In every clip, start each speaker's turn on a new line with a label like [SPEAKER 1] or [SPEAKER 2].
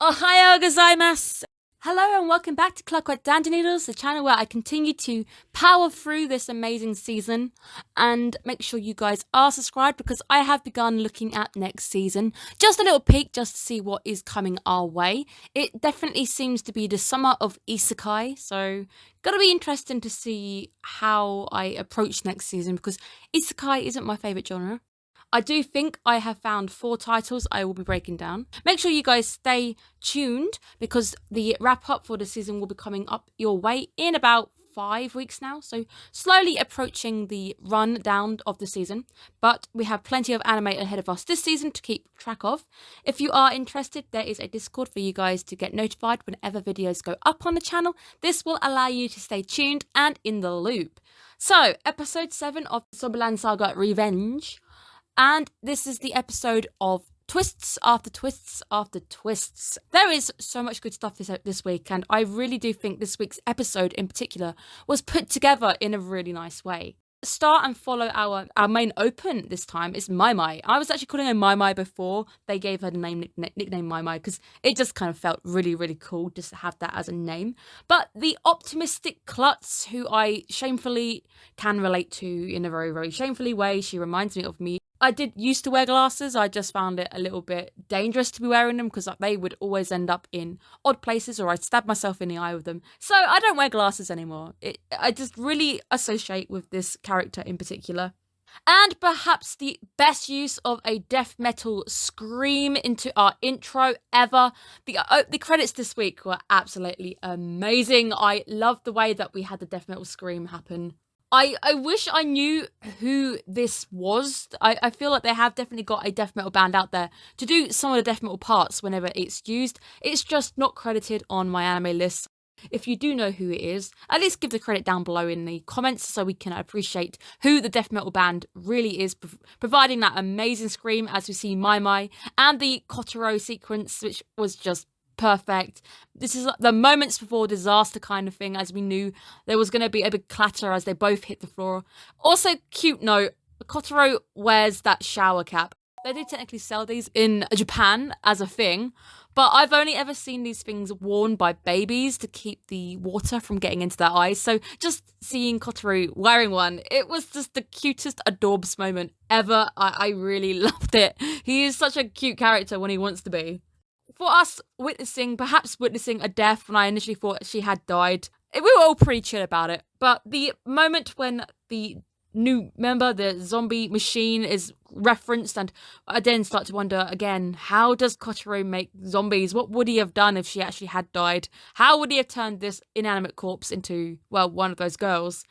[SPEAKER 1] Ohayou gozaimasu! Hello and welcome back to Clockwork Noodles, the channel where I continue to power through this amazing season. And make sure you guys are subscribed because I have begun looking at next season. Just a little peek just to see what is coming our way. It definitely seems to be the summer of isekai, so gonna be interesting to see how I approach next season because isekai isn't my favourite genre. I do think I have found 4 titles I will be breaking down. Make sure you guys stay tuned because the wrap up for the season will be coming up your way in about 5 weeks now. So slowly approaching the run down of the season. But we have plenty of anime ahead of us this season to keep track of. If you are interested, there is a Discord for you guys to get notified whenever videos go up on the channel. This will allow you to stay tuned and in the loop. So, episode 7 of Zombieland Saga Revenge. And this is the episode of twists after twists after twists. There is so much good stuff this week, and I really do think this week's episode in particular was put together in a really nice way. Start and follow our main open this time is Mai Mai. I was actually calling her Mai Mai before they gave her the nickname Mai Mai because it just kind of felt really, really cool just to have that as a name. But the optimistic klutz who I shamefully can relate to in a very, very shamefully way, she reminds me of me. I did used to wear glasses. I just found it a little bit dangerous to be wearing them because they would always end up in odd places or I'd stab myself in the eye with them. So I don't wear glasses anymore. I just really associate with this character in particular. And perhaps the best use of a death metal scream into our intro ever. The credits this week were absolutely amazing. I loved the way that we had the death metal scream happen. I wish I knew who this was. I feel like they have definitely got a death metal band out there to do some of the death metal parts whenever it's used. It's just not credited on my anime list. If you do know who it is, at least give the credit down below in the comments so we can appreciate who the death metal band really is, providing that amazing scream as we see Mai Mai and the Kotaro sequence, which was just perfect. This is the moments before disaster kind of thing, as we knew there was going to be a big clatter as they both hit the floor. Also, cute note, Kotaro wears that shower cap. They do technically sell these in Japan as a thing, but I've only ever seen these things worn by babies to keep the water from getting into their eyes. So just seeing Kotaro wearing one, it was just the cutest adorbs moment ever. I really loved it. He is such a cute character when he wants to be. For us perhaps witnessing a death when I initially thought she had died, we were all pretty chill about it. But the moment when the new member, the zombie machine, is referenced, and I then start to wonder again, how does Kotaro make zombies? What would he have done if she actually had died? How would he have turned this inanimate corpse into, well, one of those girls?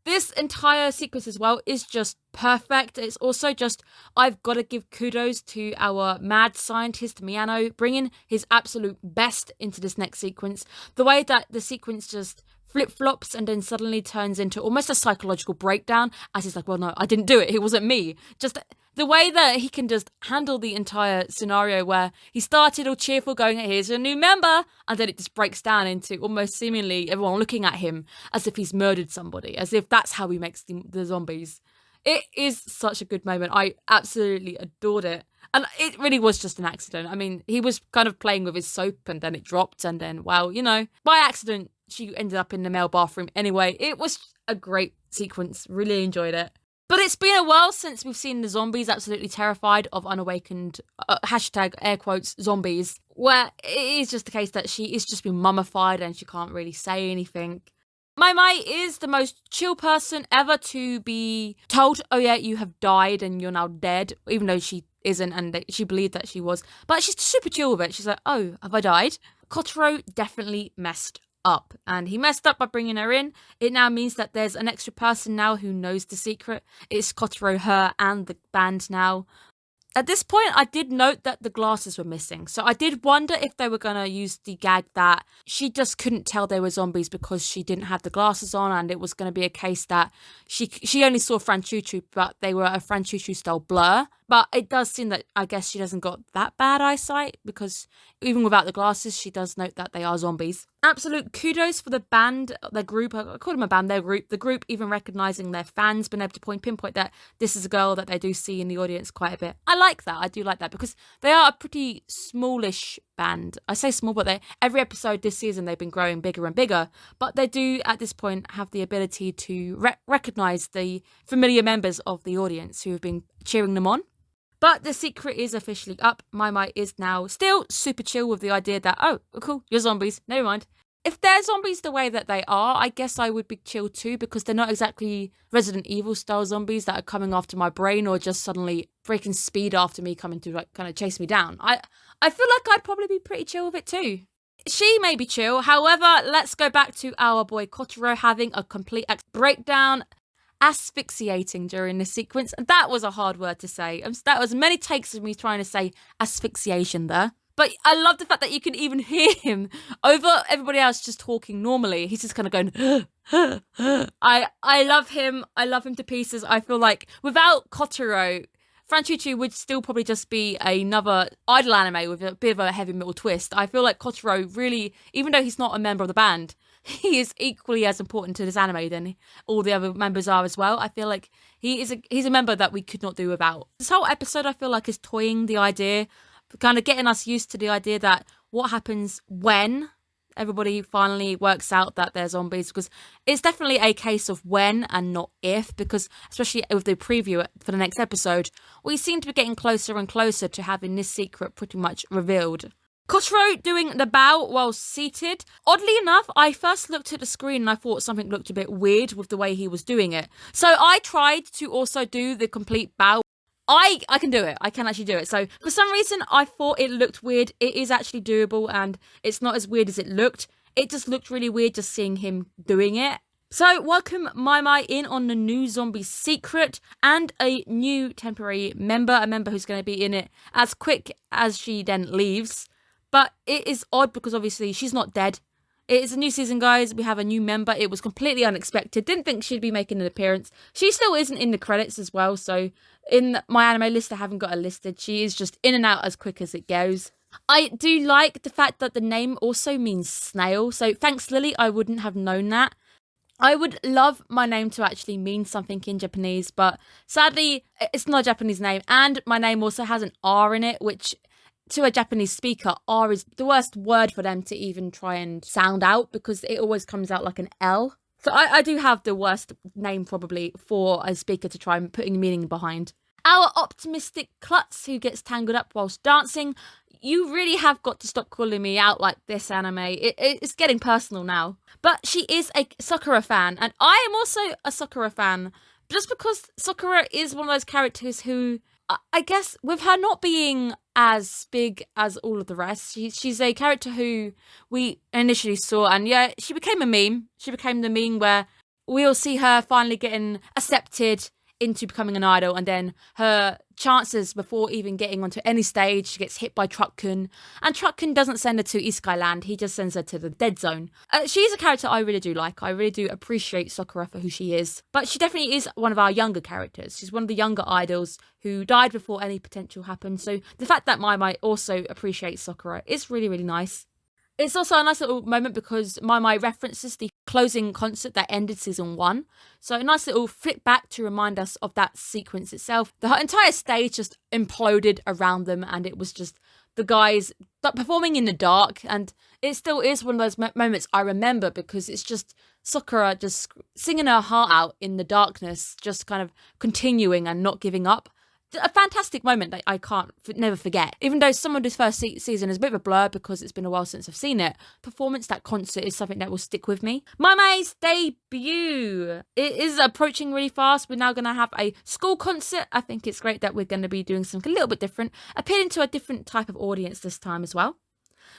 [SPEAKER 1] This entire sequence as well is just perfect. It's also just, I've got to give kudos to our mad scientist Miyano, bringing his absolute best into this next sequence. The way that the sequence just flip-flops and then suddenly turns into almost a psychological breakdown as he's like, well, no, I didn't do it. It wasn't me. Just the way that he can just handle the entire scenario where he started all cheerful going, here's a new member, and then it just breaks down into almost seemingly everyone looking at him as if he's murdered somebody, as if that's how he makes the zombies. It is such a good moment. I absolutely adored it. And it really was just an accident. I mean, he was kind of playing with his soap and then it dropped and then, well, you know, by accident, she ended up in the male bathroom anyway. It was a great sequence. Really enjoyed it. But it's been a while since we've seen the zombies absolutely terrified of unawakened, hashtag air quotes, zombies, where it is just the case that she is just been mummified and she can't really say anything. Mai Mai is the most chill person ever to be told, oh yeah, you have died and you're now dead, even though she isn't and she believed that she was. But she's super chill with it. She's like, oh, have I died? Kotaro definitely messed up, and he messed up by bringing her in. It now means that there's an extra person now who knows the secret. It's Kotaro, her, and the band now. At this point, I did note that the glasses were missing, so I did wonder if they were going to use the gag that she just couldn't tell they were zombies because she didn't have the glasses on, and it was going to be a case that she only saw Franchouchous, but they were a Franchouchous style blur. But it does seem that I guess she doesn't got that bad eyesight because even without the glasses, she does note that they are zombies. Absolute kudos for the band, their group. I call them a band, their group. The group even recognising their fans, being able to pinpoint that this is a girl that they do see in the audience quite a bit. I like that. I do like that because they are a pretty smallish band. I say small, but every episode this season they've been growing bigger and bigger. But they do at this point have the ability to recognise the familiar members of the audience who have been cheering them on. But the secret is officially up. My Mai is now still super chill with the idea that, oh, cool, you're zombies. Never mind. If they're zombies the way that they are, I guess I would be chill too, because they're not exactly Resident Evil style zombies that are coming after my brain or just suddenly breaking speed after me, coming to like kind of chase me down. I feel like I'd probably be pretty chill with it too. She may be chill. However, let's go back to our boy Kotaro having a complete breakdown, asphyxiating during this sequence. And that was a hard word to say. That was many takes of me trying to say asphyxiation there. But I love the fact that you can even hear him over everybody else just talking normally. He's just kind of going, I love him. I love him to pieces. I feel like without Kotaro, Franchouchous would still probably just be another idol anime with a bit of a heavy metal twist. I feel like Kotaro really, even though he's not a member of the band, he is equally as important to this anime than all the other members are as well. I feel like he's a member that we could not do without. This whole episode I feel like is toying the idea, kind of getting us used to the idea that what happens when everybody finally works out that they're zombies, because it's definitely a case of when and not if, because especially with the preview for the next episode, we seem to be getting closer and closer to having this secret pretty much revealed. Kotaro doing the bow while seated. Oddly enough, I first looked at the screen and I thought something looked a bit weird with the way he was doing it. So I tried to also do the complete bow. I can do it. I can actually do it. So for some reason, I thought it looked weird. It is actually doable and it's not as weird as it looked. It just looked really weird just seeing him doing it. So welcome Mai Mai in on the new zombie secret and a new temporary member, a member who's going to be in it as quick as she then leaves. But it is odd because obviously she's not dead. It is a new season, guys. We have a new member. It was completely unexpected. Didn't think she'd be making an appearance. She still isn't in the credits as well. So in my anime list, I haven't got her listed. She is just in and out as quick as it goes. I do like the fact that the name also means snail. So thanks, Lily. I wouldn't have known that. I would love my name to actually mean something in Japanese, but sadly, it's not a Japanese name. And my name also has an R in it, which to a Japanese speaker, R is the worst word for them to even try and sound out because it always comes out like an L. So I do have the worst name probably for a speaker to try and putting meaning behind. Our optimistic klutz who gets tangled up whilst dancing. You really have got to stop calling me out like this, anime. It's getting personal now. But she is a Sakura fan, and I am also a Sakura fan. Just because Sakura is one of those characters who, I guess, with her not being as big as all of the rest, she's a character who we initially saw, and yeah, she became a meme. She became the meme where we'll see her finally getting accepted into becoming an idol, and then her chances before even getting onto any stage, she gets hit by Truck-kun, and Truck-kun doesn't send her to Isekai Land, he just sends her to the dead zone. She's a character I really do like. I really do appreciate Sakura for who she is, but she definitely is one of our younger characters. She's one of the younger idols who died before any potential happened, so the fact that Mai Mai also appreciates Sakura is really, really nice. It's also a nice little moment because Mai Mai references the closing concert that ended season 1. So a nice little flip back to remind us of that sequence itself. The entire stage just imploded around them and it was just the guys performing in the dark. And it still is one of those moments I remember because it's just Sakura just singing her heart out in the darkness, just kind of continuing and not giving up. A fantastic moment that I can't never forget. Even though some of this first season is a bit of a blur because it's been a while since I've seen it, performance, that concert is something that will stick with me. Mai Mai's debut. It is approaching really fast. We're now going to have a school concert. I think it's great that we're going to be doing something a little bit different, appealing to a different type of audience this time as well.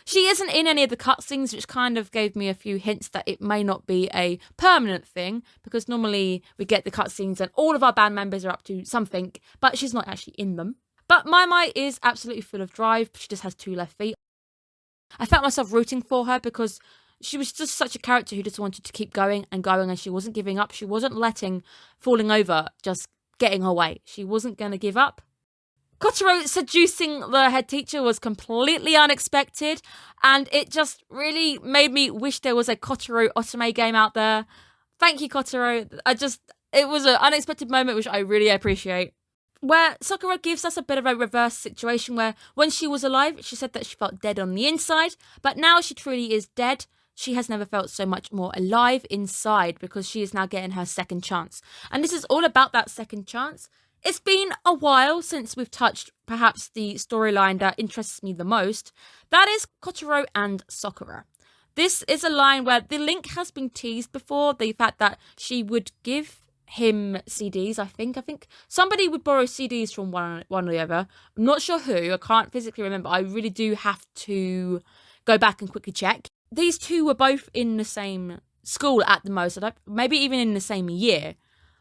[SPEAKER 1] She isn't in any of the cutscenes, which kind of gave me a few hints that it may not be a permanent thing, because normally we get the cutscenes and all of our band members are up to something, but she's not actually in them. But Mai Mai is absolutely full of drive. She just has 2 left feet. I felt myself rooting for her because she was just such a character who just wanted to keep going and going, and she wasn't giving up. She wasn't letting falling over just getting her way. She wasn't going to give up. Kotaro seducing the head teacher was completely unexpected, and it just really made me wish there was a Kotaro Otome game out there. Thank you, Kotaro. It was an unexpected moment, which I really appreciate. Where Sakura gives us a bit of a reverse situation where when she was alive, she said that she felt dead on the inside, but now she truly is dead. She has never felt so much more alive inside because she is now getting her second chance. And this is all about that second chance. It's been a while since we've touched perhaps the storyline that interests me the most. That is Kotaro and Sakura. This is a line where the link has been teased before, the fact that she would give him CDs, I think somebody would borrow CDs from one or the other. I'm not sure who, I can't physically remember. I really do have to go back and quickly check. These two were both in the same school at the most, maybe even in the same year.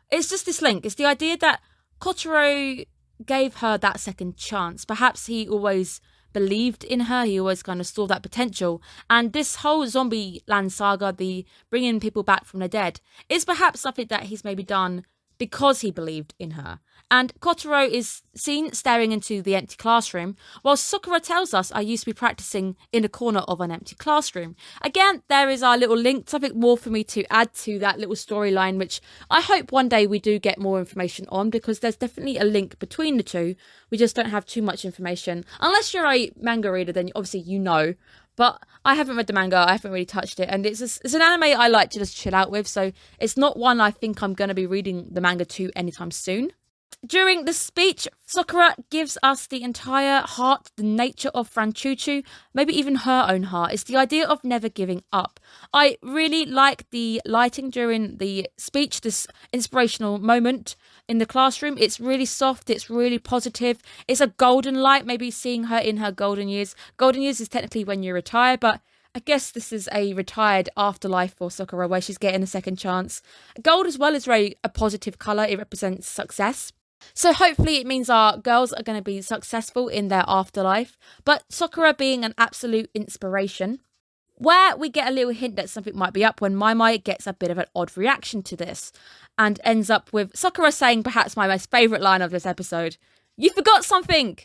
[SPEAKER 1] It's just this link. It's the idea that Kotaro gave her that second chance. Perhaps he always believed in her. He always kind of saw that potential. And this whole Zombieland Saga, the bringing people back from the dead, is perhaps something that he's maybe done because he believed in her. And Kotaro is seen staring into the empty classroom, while Sakura tells us I used to be practicing in the corner of an empty classroom. Again, there is our little link, something more for me to add to that little storyline, which I hope one day we do get more information on, because there's definitely a link between the two. We just don't have too much information. Unless you're a manga reader, then obviously you know. But I haven't read the manga, I haven't really touched it, and it's an anime I like to just chill out with, so it's not one I think I'm going to be reading the manga to anytime soon. During the speech, Sakura gives us the entire heart, the nature of Franchouchous, maybe even her own heart. It's the idea of never giving up. I really like the lighting during the speech, this inspirational moment in the classroom. It's really soft, it's really positive. It's a golden light, maybe seeing her in her golden years. Golden years is technically when you retire, but I guess this is a retired afterlife for Sakura where she's getting a second chance. Gold as well is very a positive colour, it represents success. So hopefully it means our girls are going to be successful in their afterlife. But Sakura being an absolute inspiration, where we get a little hint that something might be up when Mai gets a bit of an odd reaction to this and ends up with Sakura saying perhaps my most favourite line of this episode, "You forgot something!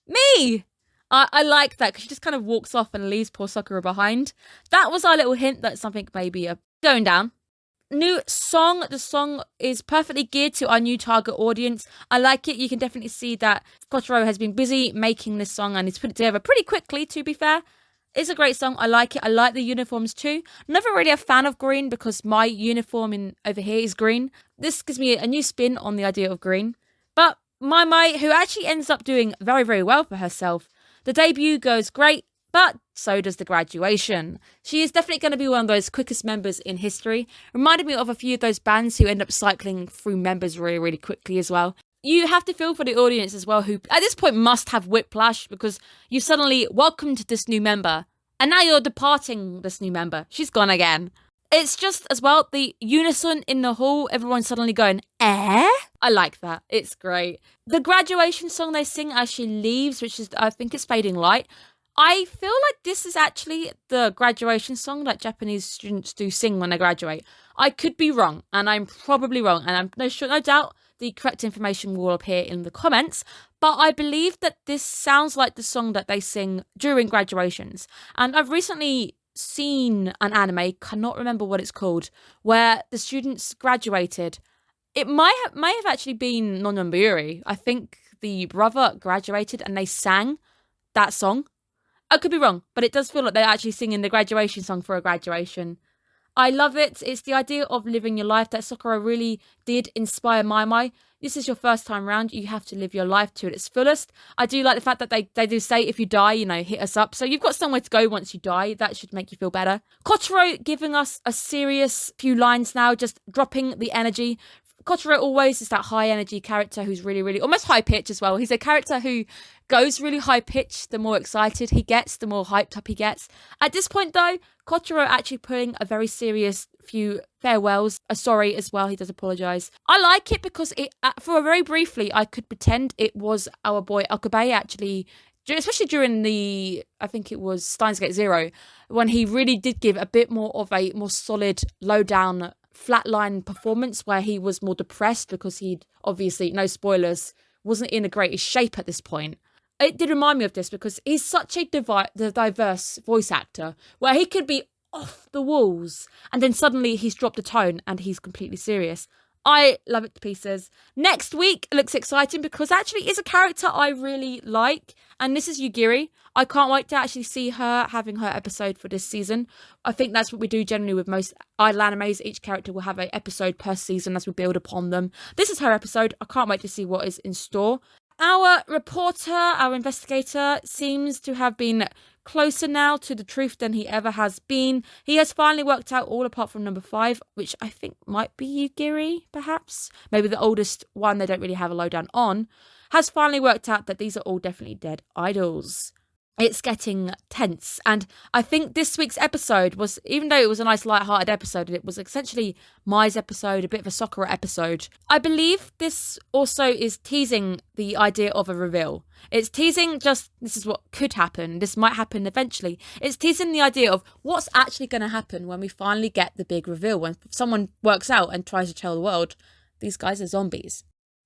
[SPEAKER 1] Me!" I like that because she just kind of walks off and leaves poor Sakura behind. That was our little hint that something may be going down. New song. The song is perfectly geared to our new target audience. I like it. You can definitely see that Kotaro has been busy making this song and he's put it together pretty quickly, to be fair. It's a great song. I like it. I like the uniforms too. Never really a fan of green because my uniform over here is green. This gives me a new spin on the idea of green. But Mai, who actually ends up doing very, very well for herself. The debut goes great. But so does the graduation. She is definitely going to be one of those quickest members in history. Reminded me of a few of those bands who end up cycling through members really, really quickly as well. You have to feel for the audience as well, who at this point must have whiplash because you suddenly welcomed this new member and now you're departing this new member. She's gone again. It's just as well the unison in the hall, everyone suddenly going, eh? I like that. It's great. The graduation song they sing as she leaves, which is, I think it's Fading Light. I feel like this is actually the graduation song that Japanese students do sing when they graduate. I could be wrong, and I'm probably wrong, and I'm no doubt the correct information will appear in the comments, but I believe that this sounds like the song that they sing during graduations. And I've recently seen an anime, cannot remember what it's called, where the students graduated. It may have actually been Nononburi. I think the brother graduated and they sang that song. I could be wrong, but it does feel like they're actually singing the graduation song for a graduation. I love it. It's the idea of living your life that Sakura really did inspire Mai. This is your first time round. You have to live your life to its fullest. I do like the fact that they do say if you die, hit us up. So you've got somewhere to go once you die. That should make you feel better. Kotaro giving us a serious few lines now, just dropping the energy. Kotaro always is that high energy character who's really, really almost high pitch as well. He's a character who goes really high pitch. The more excited he gets, the more hyped up he gets. At this point though, Kotaro actually putting a very serious few farewells. Sorry as well, he does apologise. I like it because it for very briefly I could pretend it was our boy Okabe actually, especially during I think it was Steins Gate Zero, when he really did give a bit more of a more solid, low down, flatline performance where he was more depressed because he'd obviously, no spoilers, wasn't in the greatest shape at this point. It did remind me of this because he's such a diverse voice actor where he could be off the walls and then suddenly he's dropped a tone and he's completely serious. I love it to pieces. Next week looks exciting because actually is a character I really like, and this is Yugiri. I can't wait to actually see her having her episode for this season. I think that's what we do generally with most idol animes. Each character will have an episode per season as we build upon them. This is her episode. I can't wait to see what is in store. Our reporter, our investigator, seems to have been closer now to the truth than he ever has been. He has finally worked out all apart from number 5, which I think might be Yugiri, perhaps. Maybe the oldest one they don't really have a lowdown on. Has finally worked out that these are all definitely dead idols. It's getting tense, and I think this week's episode was, even though it was a nice light-hearted episode, it was essentially Mai's episode, a bit of a Sakura episode. I believe this also is teasing the idea of a reveal. It's teasing just, this is what could happen, this might happen eventually. It's teasing the idea of what's actually going to happen when we finally get the big reveal, when someone works out and tries to tell the world, these guys are zombies.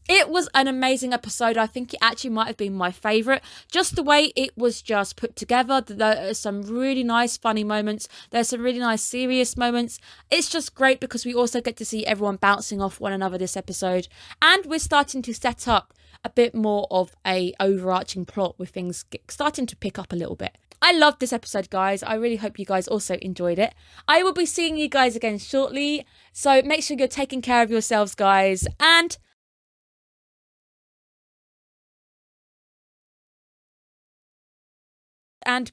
[SPEAKER 1] It was an amazing episode. I think it actually might have been my favourite. Just the way it was just put together. There are some really nice funny moments. There's some really nice serious moments. It's just great because we also get to see everyone bouncing off one another this episode. And we're starting to set up a bit more of a overarching plot with things starting to pick up a little bit. I loved this episode, guys. I really hope you guys also enjoyed it. I will be seeing you guys again shortly. So make sure you're taking care of yourselves, guys. And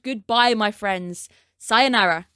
[SPEAKER 1] goodbye, my friends. Sayonara.